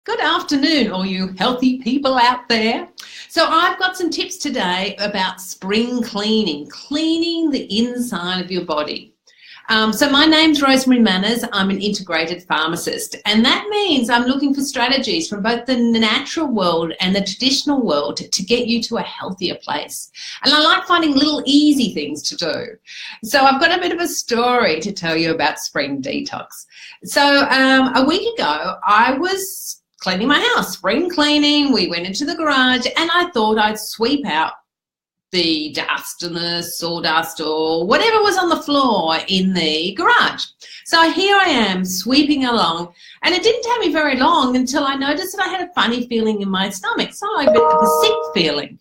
Good afternoon, all you healthy people out there. So I've got some tips today about spring cleaning, cleaning the inside of your body. So my name's Rosemary Manners. I'm an integrated pharmacist, and that means I'm looking for strategies from both the natural world and the traditional world to get you to a healthier place. And I like finding little easy things to do. So I've got a bit of a story to tell you about spring detox. So a week ago, I was cleaning my house, spring cleaning. We went into the garage and I thought I'd sweep out the dust and the sawdust or whatever was on the floor in the garage. So here I am sweeping along, and it didn't take me very long until I noticed that I had a funny feeling in my stomach, so like a bit of a sick feeling.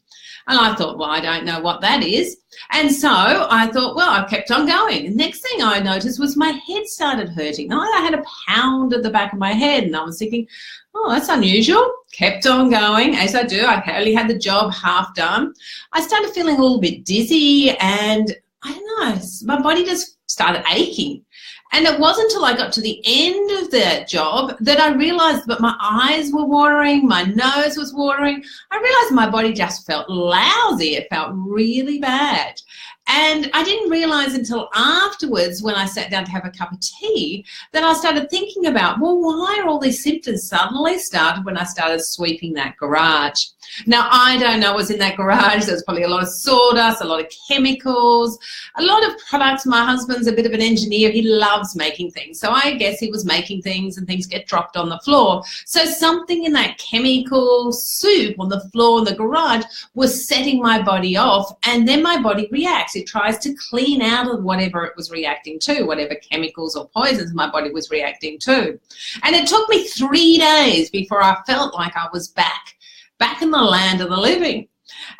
And I thought, well, I don't know what that is. And so I thought, well, I kept on going. The next thing I noticed was my head started hurting. I had a pound at the back of my head, and I was thinking, oh, that's unusual. Kept on going, as I do. I only had the job half done. I started feeling a little bit dizzy, and I don't know, my body just started aching. And it wasn't until I got to the end of that job that I realized that my eyes were watering, my nose was watering. I realized my body just felt lousy. It felt really bad. And I didn't realize until afterwards, when I sat down to have a cup of tea, that I started thinking about, well, why are all these symptoms suddenly started when I started sweeping that garage? Now, I don't know what's in that garage. There's probably a lot of sawdust, a lot of chemicals, a lot of products. My husband's a bit of an engineer. He loves making things. So I guess he was making things and things get dropped on the floor. So something in that chemical soup on the floor in the garage was setting my body off, and then my body reacts. It tries to clean out of whatever it was reacting to, whatever chemicals or poisons my body was reacting to. And it took me 3 days before I felt like I was back in the land of the living.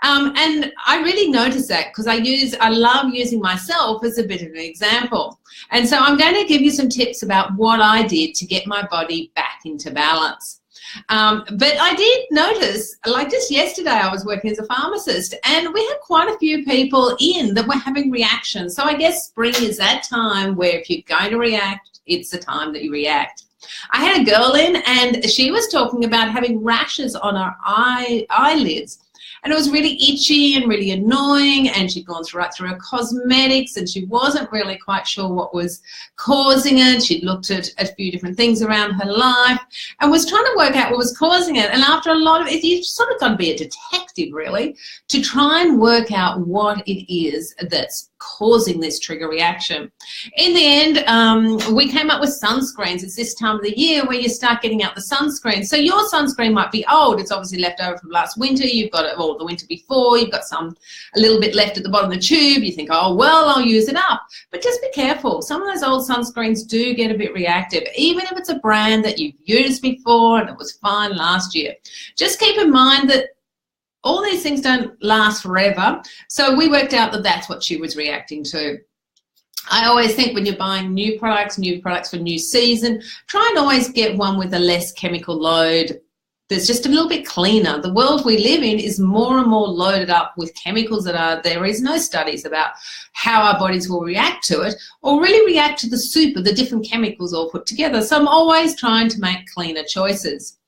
And I really noticed that because I love using myself as a bit of an example. And so I'm going to give you some tips about what I did to get my body back into balance. But I did notice, like just yesterday, I was working as a pharmacist, and we had quite a few people in that were having reactions. So I guess spring is that time where if you're going to react, it's the time that you react. I had a girl in, and she was talking about having rashes on her eyelids. And it was really itchy and really annoying, and she'd gone right through her cosmetics, and she wasn't really quite sure what was causing it. She'd looked at a few different things around her life and was trying to work out what was causing it. And after a lot of it, you've sort of got to be a detective, really, to try and work out what it is that's causing this trigger reaction. In the end, we came up with sunscreens. It's this time of the year where you start getting out the sunscreen. So your sunscreen might be old. It's obviously left over from last winter. You've got it all the winter before. You've got a little bit left at the bottom of the tube. You think, oh, well, I'll use it up. But just be careful. Some of those old sunscreens do get a bit reactive, even if it's a brand that you've used before and it was fine last year. Just keep in mind that all these things don't last forever. So we worked out that that's what she was reacting to. I always think when you're buying new products for new season, try and always get one with a less chemical load. There's just a little bit cleaner. The world we live in is more and more loaded up with chemicals there is no studies about how our bodies will react to it or really react to the soup of the different chemicals all put together. So I'm always trying to make cleaner choices.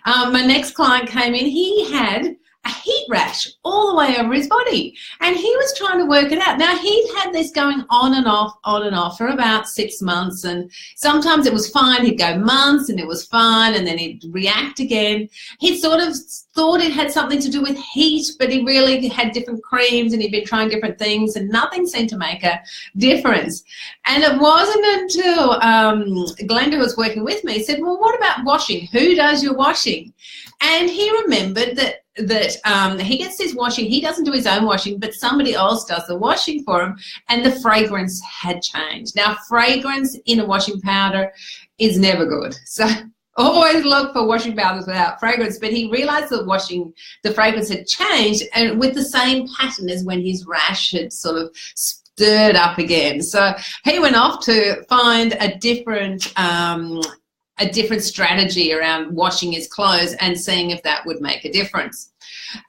My next client came in. He had a heat rash all the way over his body, and he was trying to work it out. Now, he'd had this going on and off for about 6 months, and sometimes it was fine. He'd go months and it was fine, and then he'd react again. He sort of thought it had something to do with heat, but he really had different creams and he'd been trying different things, and nothing seemed to make a difference. And it wasn't until Glenda, who was working with me, said, well, what about washing? Who does your washing? And he remembered that he gets his washing. He doesn't do his own washing, but somebody else does the washing for him, and the fragrance had changed. Now, fragrance in a washing powder is never good. So always look for washing powders without fragrance. But he realized that the fragrance had changed, and with the same pattern as when his rash had sort of stirred up again. So he went off to find a different a different strategy around washing his clothes and seeing if that would make a difference.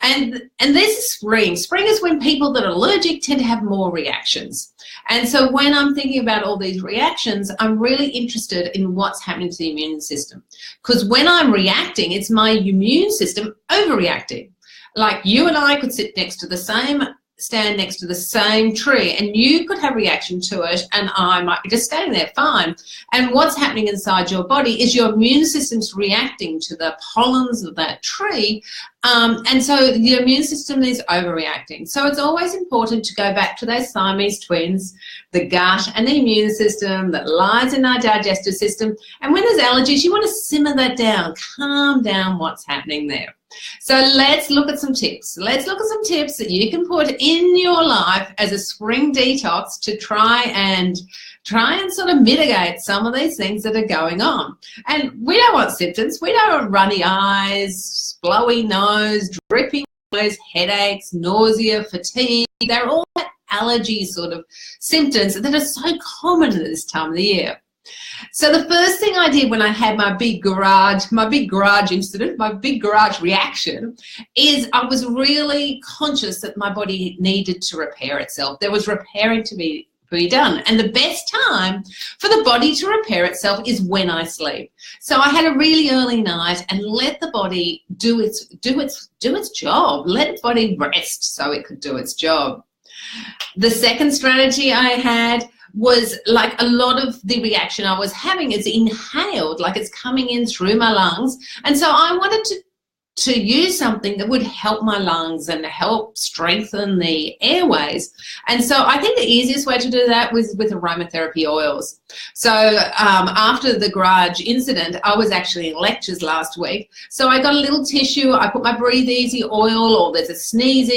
And there's spring. Spring is when people that are allergic tend to have more reactions. And so when I'm thinking about all these reactions, I'm really interested in what's happening to the immune system. Because when I'm reacting, it's my immune system overreacting. Like you and I could stand next to the same tree, and you could have reaction to it, and I might be just standing there fine. And what's happening inside your body is your immune system's reacting to the pollens of that tree, and so the immune system is overreacting. So it's always important to go back to those Siamese twins, the gut and the immune system that lies in our digestive system. And when there's allergies, you want to simmer that down, calm down what's happening there. So let's look at some tips. Let's look at some tips that you can put in your life as a spring detox to try and sort of mitigate some of these things that are going on. And we don't want symptoms. We don't want runny eyes, blowy nose, dripping nose, headaches, nausea, fatigue. They're all allergy sort of symptoms that are so common at this time of the year. So the first thing I did when I had my big garage incident, my big garage reaction, is I was really conscious that my body needed to repair itself. There was repairing to be done. And the best time for the body to repair itself is when I sleep. So I had a really early night and let the body do its job. Let the body rest so it could do its job. The second strategy I had was, like, a lot of the reaction I was having is inhaled, like it's coming in through my lungs. And so I wanted to use something that would help my lungs and help strengthen the airways. And so I think the easiest way to do that was with aromatherapy oils. So after the garage incident, I was actually in lectures last week. So I got a little tissue, I put my Breathe Easy oil, or there's a sneeze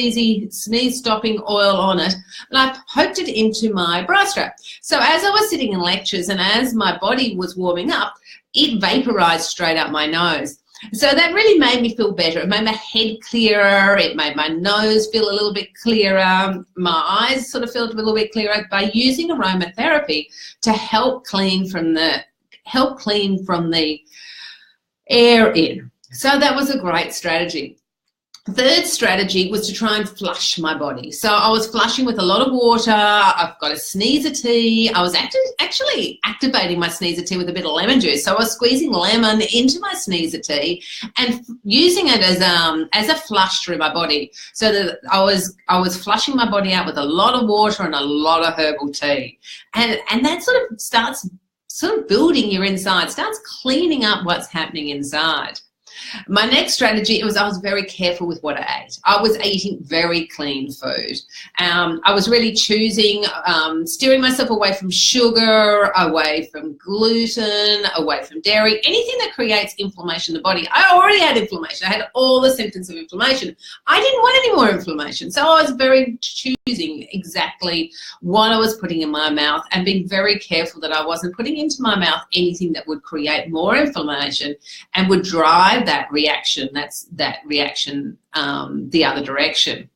stopping oil on it, and I poked it into my bra strap. So as I was sitting in lectures and as my body was warming up, it vaporized straight up my nose. So that really made me feel better. It made my head clearer. It made my nose feel a little bit clearer. My eyes sort of felt a little bit clearer by using aromatherapy to help clean from the air in. So that was a great strategy. Third strategy was to try and flush my body. So I was flushing with a lot of water. I've got a sneezer tea. I was actually activating my sneezer tea with a bit of lemon juice. So I was squeezing lemon into my sneezer tea and using it as a flush through my body. So that I was flushing my body out with a lot of water and a lot of herbal tea. And that sort of starts building your inside, starts cleaning up what's happening inside. My next strategy was I was very careful with what I ate. I was eating very clean food. I was really choosing, steering myself away from sugar, away from gluten, away from dairy, anything that creates inflammation in the body. I already had inflammation. I had all the symptoms of inflammation. I didn't want any more inflammation. So I was very choosing exactly what I was putting in my mouth and being very careful that I wasn't putting into my mouth anything that would create more inflammation and would drive that reaction, the other direction.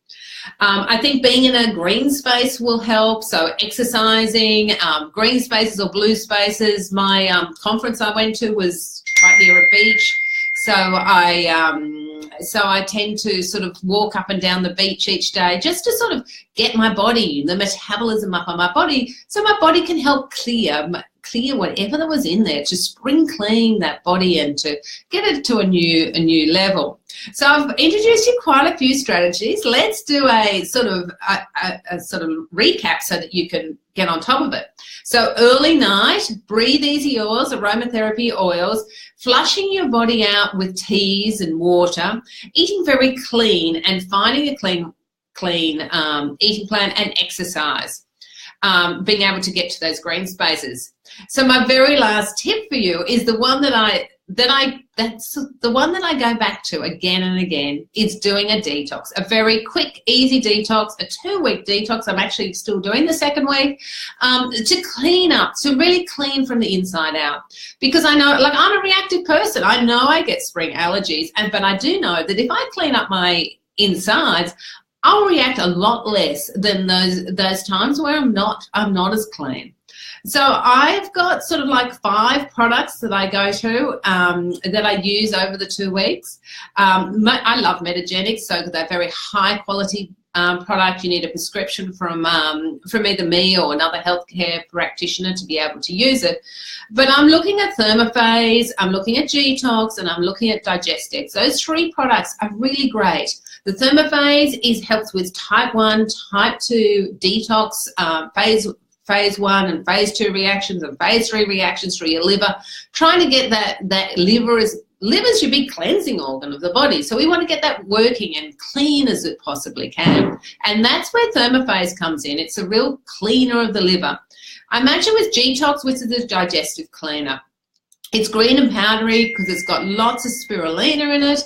I think being in a green space will help. So exercising, green spaces or blue spaces. My conference I went to was right near a beach. So I tend to sort of walk up and down the beach each day just to sort of get my body, the metabolism up on my body, so my body can help clear whatever that was in there, to spring clean that body and to get it to a new level. So I've introduced you quite a few strategies. Let's do a sort of recap so that you can get on top of it. So early night, Breathe Easy oils, aromatherapy oils, flushing your body out with teas and water, eating very clean and finding a clean eating plan, and exercise. Being able to get to those green spaces. So my very last tip for you is the one that's the one that I go back to again and again. Is doing a detox, a very quick, easy detox, a 2-week detox. I'm actually still doing the second week, to clean up, to really clean from the inside out. Because I know, like, I'm a reactive person. I know I get spring allergies, but I do know that if I clean up my insides, I'll react a lot less than those times where I'm not as clean. So I've got sort of like 5 products that I go to that I use over the 2 weeks. I love Metagenics, so they're very high quality product. You need a prescription from either me or another healthcare practitioner to be able to use it. But I'm looking at Thermophase, I'm looking at G-Tox, and I'm looking at Digestex. Those 3 products are really great. The Thermophase helps with type 1, type 2 detox, phase 1 and phase 2 reactions and phase 3 reactions through your liver, trying to get that liver's your big cleansing organ of the body. So we want to get that working and clean as it possibly can. And that's where Thermophase comes in. It's a real cleaner of the liver. I imagine with G-Tox, which is a digestive cleaner. It's green and powdery because it's got lots of spirulina in it.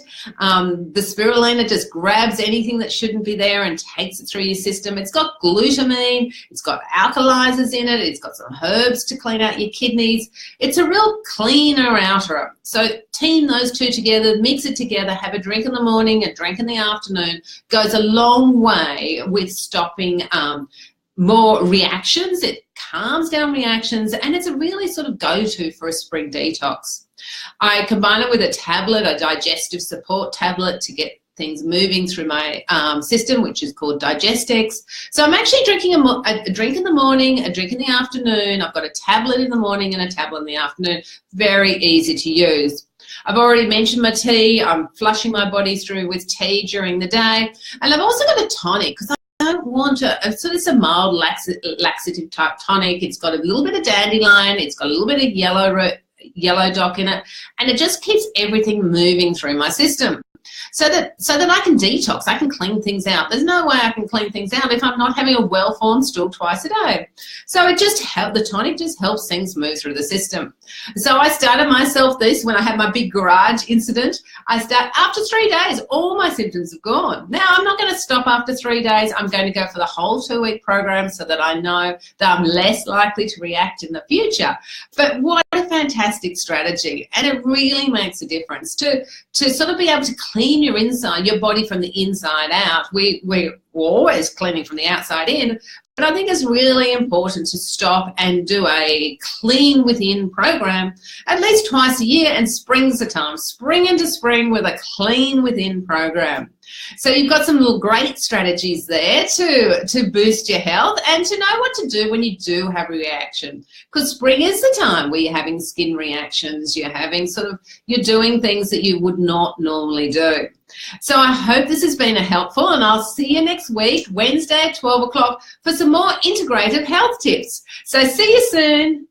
The spirulina just grabs anything that shouldn't be there and takes it through your system. It's got glutamine. It's got alkalizers in it. It's got some herbs to clean out your kidneys. It's a real cleaner outer. So team those 2 together, mix it together, have a drink in the morning, a drink in the afternoon. Goes a long way with stopping more reactions. It calms down reactions, and it's a really sort of go-to for a spring detox. I combine it with a tablet, a digestive support tablet, to get things moving through my system, which is called Digestex. So I'm actually drinking a drink in the morning, a drink in the afternoon. I've got a tablet in the morning and a tablet in the afternoon. Very easy to use. I've already mentioned my tea. I'm flushing my body through with tea during the day. And I've also got a tonic because I don't want so it's a mild laxative type tonic. It's got a little bit of dandelion. It's got a little bit of yellow dock in it. And it just keeps everything moving through my system. So that I can detox, I can clean things out. There's no way I can clean things out if I'm not having a well-formed stool twice a day. So the tonic just helps things move through the system. So I started myself this when I had my big garage incident. After 3 days, all my symptoms have gone. Now, I'm not going to stop after 3 days. I'm going to go for the whole 2-week program so that I know that I'm less likely to react in the future. But what a fantastic strategy. And it really makes a difference to sort of be able to clean your body from the inside out. We're always cleaning from the outside in, but I think it's really important to stop and do a clean within program at least twice a year, and spring's the time. Spring into spring with a clean within program. So you've got some little great strategies there to boost your health and to know what to do when you do have a reaction. Because spring is the time where you're having skin reactions, you're doing things that you would not normally do. So I hope this has been helpful, and I'll see you next week, Wednesday at 12 o'clock, for some more integrative health tips. So see you soon.